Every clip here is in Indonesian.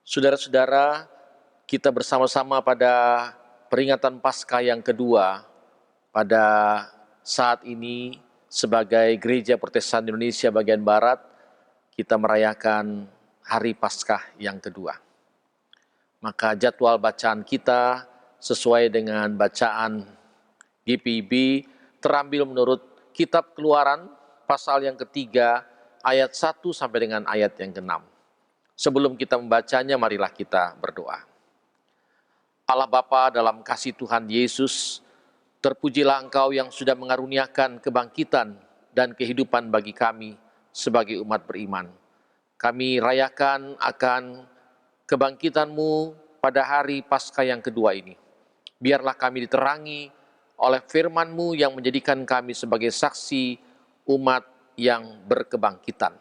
Saudara-saudara, kita bersama-sama pada peringatan Paskah yang kedua pada saat ini sebagai Gereja Protestan Indonesia bagian Barat, kita merayakan Hari Paskah yang kedua. Maka jadwal bacaan kita sesuai dengan bacaan GPIB terambil menurut Kitab Keluaran pasal yang ketiga ayat 1 sampai dengan ayat yang ke-6. Sebelum kita membacanya, marilah kita berdoa. Allah Bapa, dalam kasih Tuhan Yesus, terpujilah Engkau yang sudah mengaruniakan kebangkitan dan kehidupan bagi kami sebagai umat beriman. Kami rayakan akan kebangkitan-Mu pada hari Paskah yang kedua ini. Biarlah kami diterangi oleh firman-Mu yang menjadikan kami sebagai saksi umat yang berkebangkitan.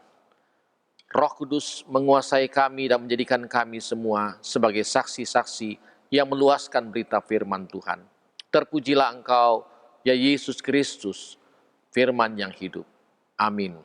Roh Kudus menguasai kami dan menjadikan kami semua sebagai saksi-saksi yang meluaskan berita firman Tuhan. Terpujilah Engkau, ya Yesus Kristus, firman yang hidup. Amin.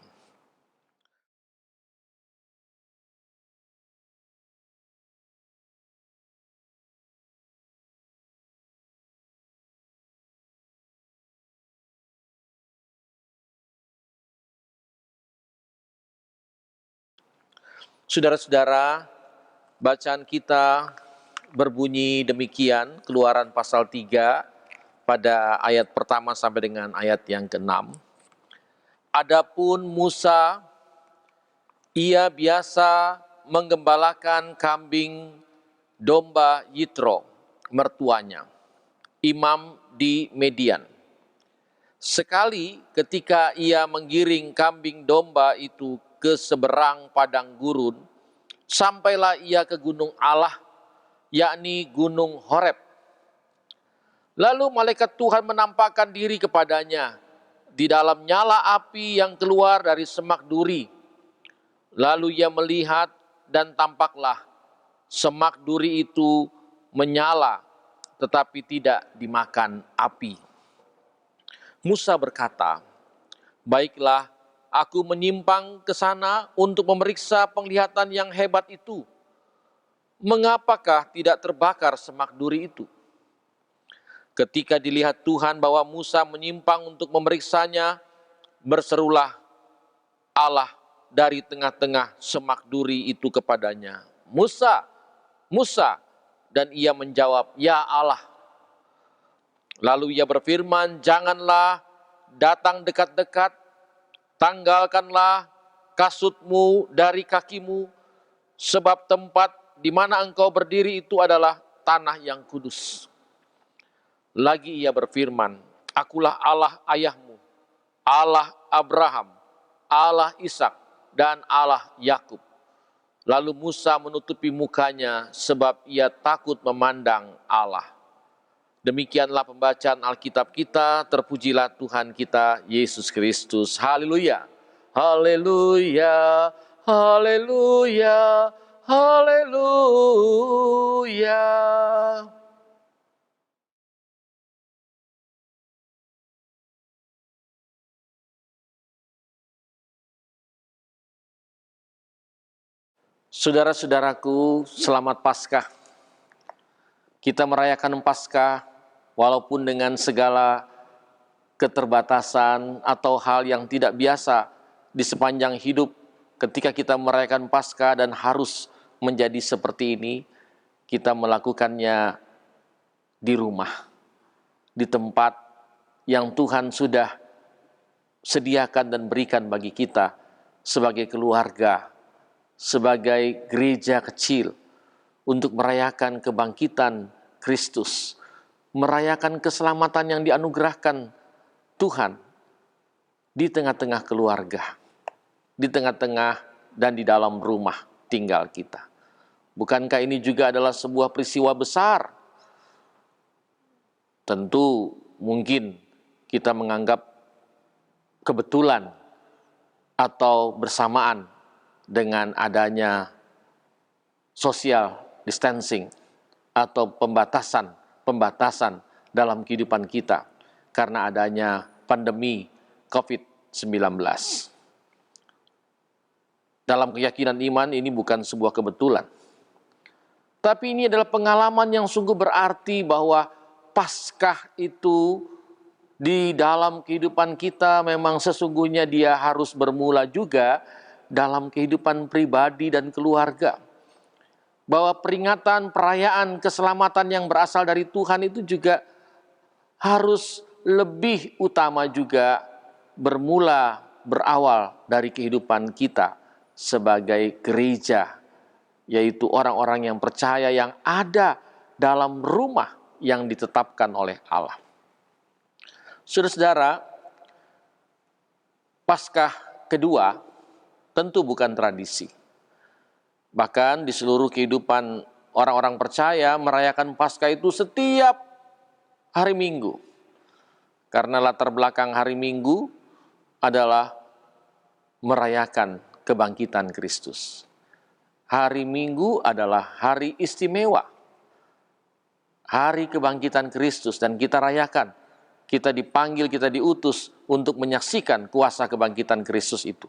Saudara-saudara, bacaan kita berbunyi demikian, Keluaran pasal 3 pada ayat pertama sampai dengan ayat yang ke-6. Adapun Musa, ia biasa menggembalakan kambing domba Yitro, mertuanya, imam di Median. Sekali ketika ia menggiring kambing domba itu ke seberang padang gurun, sampailah ia ke gunung Allah, yakni gunung Horeb. Lalu malaikat Tuhan menampakkan diri kepadanya di dalam nyala api yang keluar dari semak duri. Lalu ia melihat dan tampaklah semak duri itu menyala tetapi tidak dimakan api. Musa berkata, "Baiklah, aku menyimpang ke sana untuk memeriksa penglihatan yang hebat itu. Mengapakah tidak terbakar semak duri itu?" Ketika dilihat Tuhan bahwa Musa menyimpang untuk memeriksanya, berserulah Allah dari tengah-tengah semak duri itu kepadanya, "Musa, Musa!" Dan ia menjawab, "Ya Allah." Lalu ia berfirman, "Janganlah datang dekat-dekat, tanggalkanlah kasutmu dari kakimu, sebab tempat di mana engkau berdiri itu adalah tanah yang kudus." Lagi ia berfirman, "Akulah Allah ayahmu, Allah Abraham, Allah Ishak, dan Allah Yakub." Lalu Musa menutupi mukanya sebab ia takut memandang Allah. Demikianlah pembacaan Alkitab kita, terpujilah Tuhan kita, Yesus Kristus. Haleluya, haleluya, haleluya, haleluya. Saudara-saudaraku, selamat Paskah. Kita merayakan Paskah walaupun dengan segala keterbatasan atau hal yang tidak biasa di sepanjang hidup. Ketika kita merayakan Paskah dan harus menjadi seperti ini, kita melakukannya di rumah, di tempat yang Tuhan sudah sediakan dan berikan bagi kita sebagai keluarga, sebagai gereja kecil, untuk merayakan kebangkitan Kristus, merayakan keselamatan yang dianugerahkan Tuhan di tengah-tengah keluarga, di tengah-tengah dan di dalam rumah tinggal kita. Bukankah ini juga adalah sebuah peristiwa besar? Tentu mungkin kita menganggap kebetulan atau bersamaan dengan adanya social distancing atau pembatasan dalam kehidupan kita karena adanya pandemi COVID-19. Dalam keyakinan iman ini bukan sebuah kebetulan. Tapi ini adalah pengalaman yang sungguh berarti bahwa Paskah itu di dalam kehidupan kita memang sesungguhnya dia harus bermula juga dalam kehidupan pribadi dan keluarga. Bahwa peringatan perayaan keselamatan yang berasal dari Tuhan itu juga harus lebih utama juga berawal dari kehidupan kita sebagai gereja, yaitu orang-orang yang percaya yang ada dalam rumah yang ditetapkan oleh Allah. Saudara-saudara, Paskah kedua tentu bukan tradisi. Bahkan di seluruh kehidupan orang-orang percaya merayakan Paskah itu setiap hari Minggu. Karena latar belakang hari Minggu adalah merayakan kebangkitan Kristus. Hari Minggu adalah hari istimewa. Hari kebangkitan Kristus dan kita rayakan. Kita dipanggil, kita diutus untuk menyaksikan kuasa kebangkitan Kristus itu.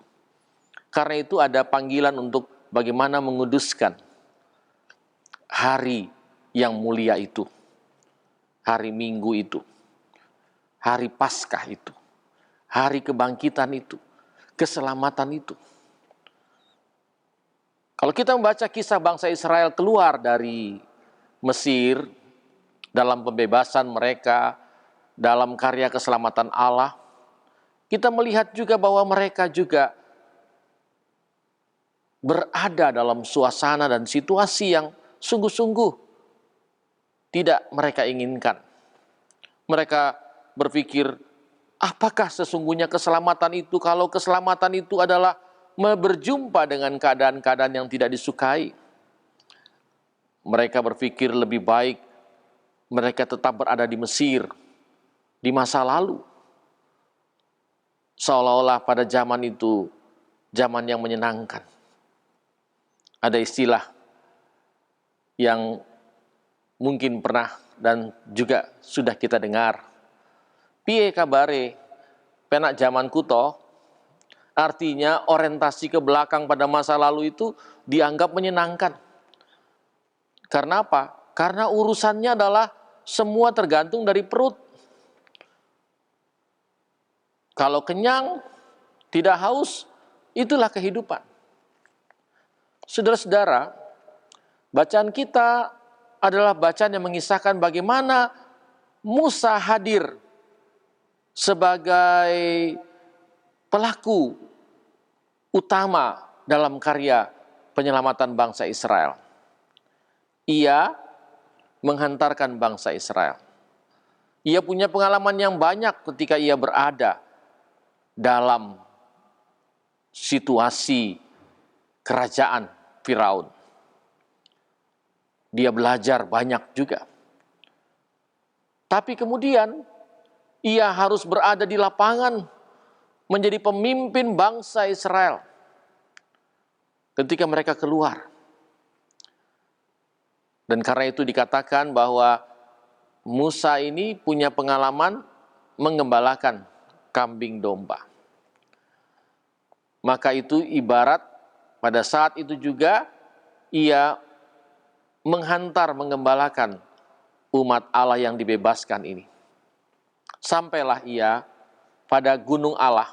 Karena itu ada panggilan untuk bagaimana menguduskan hari yang mulia itu. Hari Minggu itu. Hari Paskah itu. Hari kebangkitan itu. Keselamatan itu. Kalau kita membaca kisah bangsa Israel keluar dari Mesir, dalam pembebasan mereka, dalam karya keselamatan Allah, kita melihat juga bahwa mereka juga berada dalam suasana dan situasi yang sungguh-sungguh tidak mereka inginkan. Mereka berpikir, apakah sesungguhnya keselamatan itu kalau keselamatan itu adalah berjumpa dengan keadaan-keadaan yang tidak disukai. Mereka berpikir lebih baik mereka tetap berada di Mesir, di masa lalu. Seolah-olah pada zaman itu, zaman yang menyenangkan. Ada istilah yang mungkin pernah dan juga sudah kita dengar. Piye kabare, penak zaman kuto, artinya orientasi ke belakang pada masa lalu itu dianggap menyenangkan. Karena apa? Karena urusannya adalah semua tergantung dari perut. Kalau kenyang, tidak haus, itulah kehidupan. Saudara-saudara, bacaan kita adalah bacaan yang mengisahkan bagaimana Musa hadir sebagai pelaku utama dalam karya penyelamatan bangsa Israel. Ia menghantarkan bangsa Israel. Ia punya pengalaman yang banyak ketika ia berada dalam situasi kerajaan Firaun. Dia belajar banyak juga. Tapi kemudian ia harus berada di lapangan menjadi pemimpin bangsa Israel ketika mereka keluar. Dan karena itu dikatakan bahwa Musa ini punya pengalaman menggembalakan kambing domba. Maka itu ibarat pada saat itu juga ia menggembalakan umat Allah yang dibebaskan ini. Sampailah ia pada gunung Allah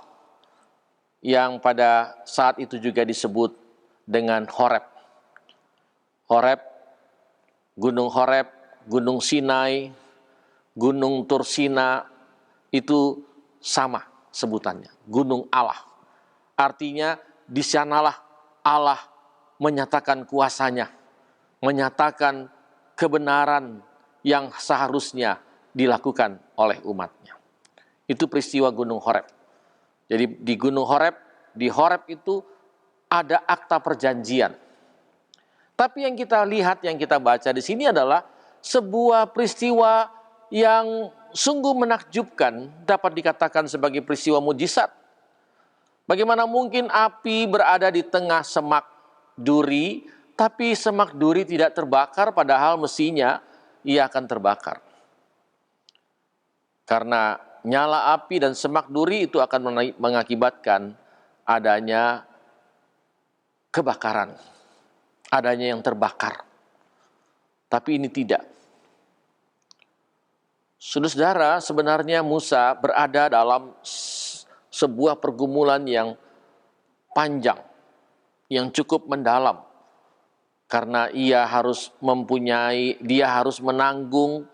yang pada saat itu juga disebut dengan Horeb. Gunung Horeb, Gunung Sinai, Gunung Tursina itu sama sebutannya, Gunung Allah. Artinya di sanalah Allah menyatakan kuasanya, menyatakan kebenaran yang seharusnya dilakukan oleh umatnya. Itu peristiwa Gunung Horeb. Jadi di Gunung Horeb, di Horeb itu ada akta perjanjian. Tapi yang kita lihat, yang kita baca di sini adalah sebuah peristiwa yang sungguh menakjubkan, dapat dikatakan sebagai peristiwa mujizat. Bagaimana mungkin api berada di tengah semak duri, tapi semak duri tidak terbakar, padahal mestinya ia akan terbakar. Karena nyala api dan semak duri itu akan mengakibatkan adanya kebakaran, adanya yang terbakar. Tapi ini tidak. Saudara-saudara, sebenarnya Musa berada dalam sebuah pergumulan yang panjang, yang cukup mendalam. Karena dia harus menanggung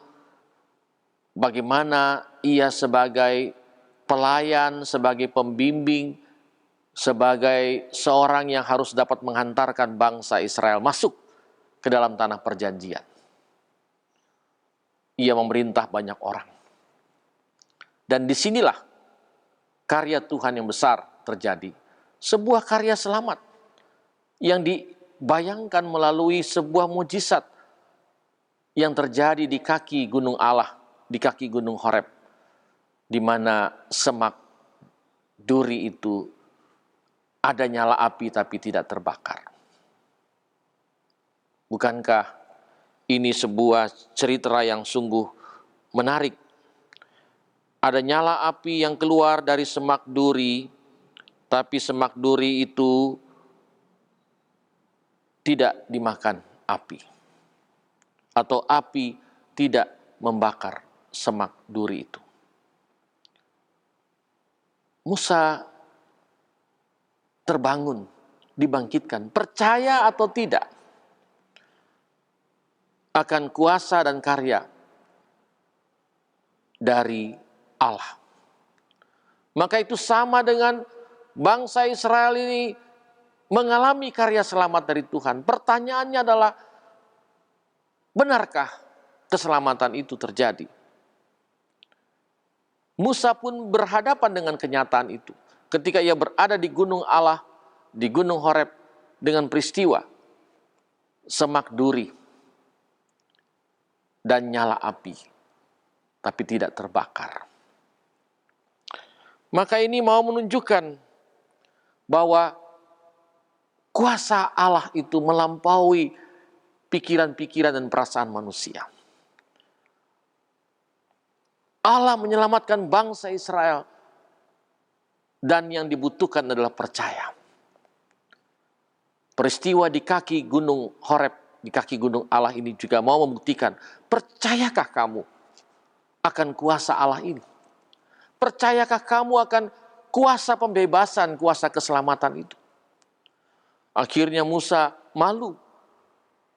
bagaimana ia sebagai pelayan, sebagai pembimbing, sebagai seorang yang harus dapat menghantarkan bangsa Israel masuk ke dalam tanah perjanjian. Ia memerintah banyak orang. Dan disinilah karya Tuhan yang besar terjadi. Sebuah karya selamat yang dibayangkan melalui sebuah mujizat yang terjadi di kaki gunung Allah, di kaki gunung Horeb, di mana semak duri itu ada nyala api tapi tidak terbakar. Bukankah ini sebuah cerita yang sungguh menarik? Ada nyala api yang keluar dari semak duri, tapi semak duri itu tidak dimakan api. Atau api tidak membakar semak duri itu. Musa terbangun, dibangkitkan, percaya atau tidak akan kuasa dan karya dari Allah. Maka itu sama dengan bangsa Israel ini mengalami karya selamat dari Tuhan. Pertanyaannya adalah, benarkah keselamatan itu terjadi? Musa pun berhadapan dengan kenyataan itu. Ketika ia berada di gunung Allah, di gunung Horeb, dengan peristiwa semak duri dan nyala api, tapi tidak terbakar. Maka ini mau menunjukkan bahwa kuasa Allah itu melampaui pikiran-pikiran dan perasaan manusia. Allah menyelamatkan bangsa Israel, dan yang dibutuhkan adalah percaya. Peristiwa di kaki gunung Horeb, di kaki gunung Allah ini juga mau membuktikan, percayakah kamu akan kuasa Allah ini? Percayakah kamu akan kuasa pembebasan, kuasa keselamatan itu? Akhirnya Musa malu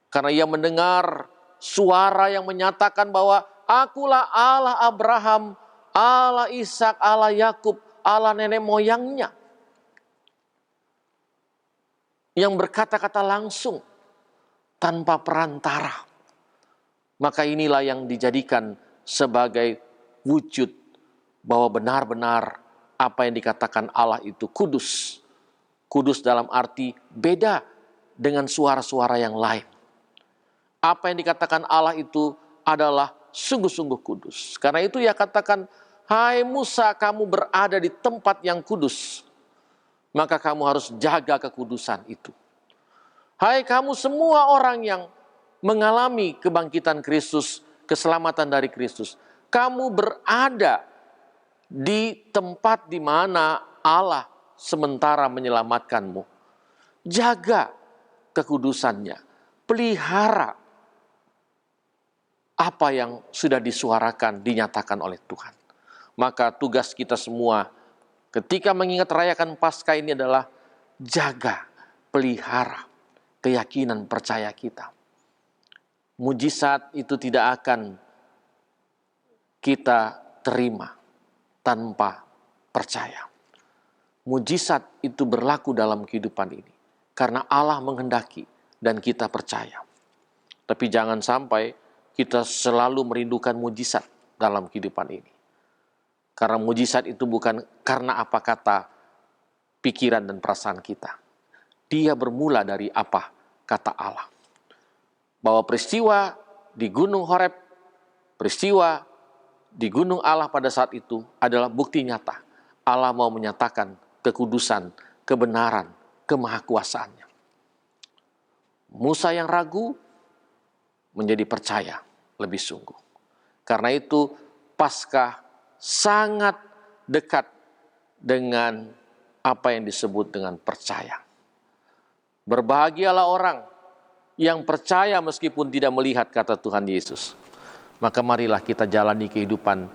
karena ia mendengar suara yang menyatakan bahwa akulah Allah Abraham, Allah Ishak, Allah Yakub, Allah nenek moyangnya. Yang berkata-kata langsung tanpa perantara. Maka inilah yang dijadikan sebagai wujud bahwa benar-benar apa yang dikatakan Allah itu kudus. Kudus dalam arti beda dengan suara-suara yang lain. Apa yang dikatakan Allah itu adalah sungguh-sungguh kudus. Karena itu ia katakan, hai Musa, kamu berada di tempat yang kudus, maka kamu harus jaga kekudusan itu. Hai kamu semua orang yang mengalami kebangkitan Kristus, keselamatan dari Kristus, kamu berada di tempat di mana Allah sementara menyelamatkanmu. Jaga kekudusannya, pelihara apa yang sudah disuarakan, dinyatakan oleh Tuhan. Maka tugas kita semua ketika mengingat rayakan Paskah ini adalah jaga, pelihara keyakinan percaya kita. Mujizat itu tidak akan kita terima tanpa percaya. Mujizat itu berlaku dalam kehidupan ini karena Allah menghendaki dan kita percaya. Tapi jangan sampai kita selalu merindukan mujizat dalam kehidupan ini. Karena mujizat itu bukan karena apa kata pikiran dan perasaan kita. Dia bermula dari apa kata Allah. Bahwa peristiwa di Gunung Horeb, peristiwa di Gunung Allah pada saat itu adalah bukti nyata. Allah mau menyatakan kekudusan, kebenaran, kemahakuasaannya. Musa yang ragu menjadi percaya lebih sungguh. Karena itu Paskah sangat dekat dengan apa yang disebut dengan percaya. Berbahagialah orang yang percaya meskipun tidak melihat, kata Tuhan Yesus. Maka marilah kita jalani kehidupan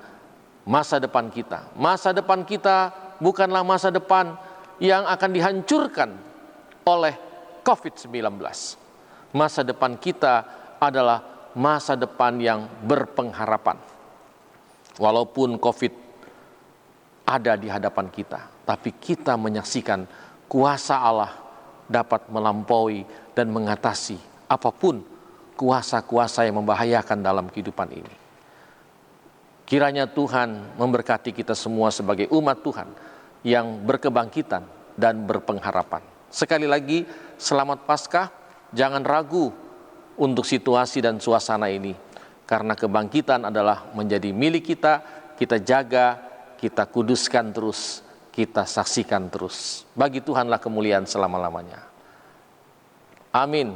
masa depan kita. Masa depan kita bukanlah masa depan yang akan dihancurkan oleh COVID-19. Masa depan kita adalah masa depan yang berpengharapan. Walaupun COVID ada di hadapan kita, tapi kita menyaksikan kuasa Allah dapat melampaui dan mengatasi apapun kuasa-kuasa yang membahayakan dalam kehidupan ini. Kiranya Tuhan memberkati kita semua sebagai umat Tuhan yang berkebangkitan dan berpengharapan. Sekali lagi, selamat Paskah. Jangan ragu untuk situasi dan suasana ini, karena kebangkitan adalah menjadi milik kita. Kita jaga, kita kuduskan terus, kita saksikan terus. Bagi Tuhanlah kemuliaan selama-lamanya. Amin.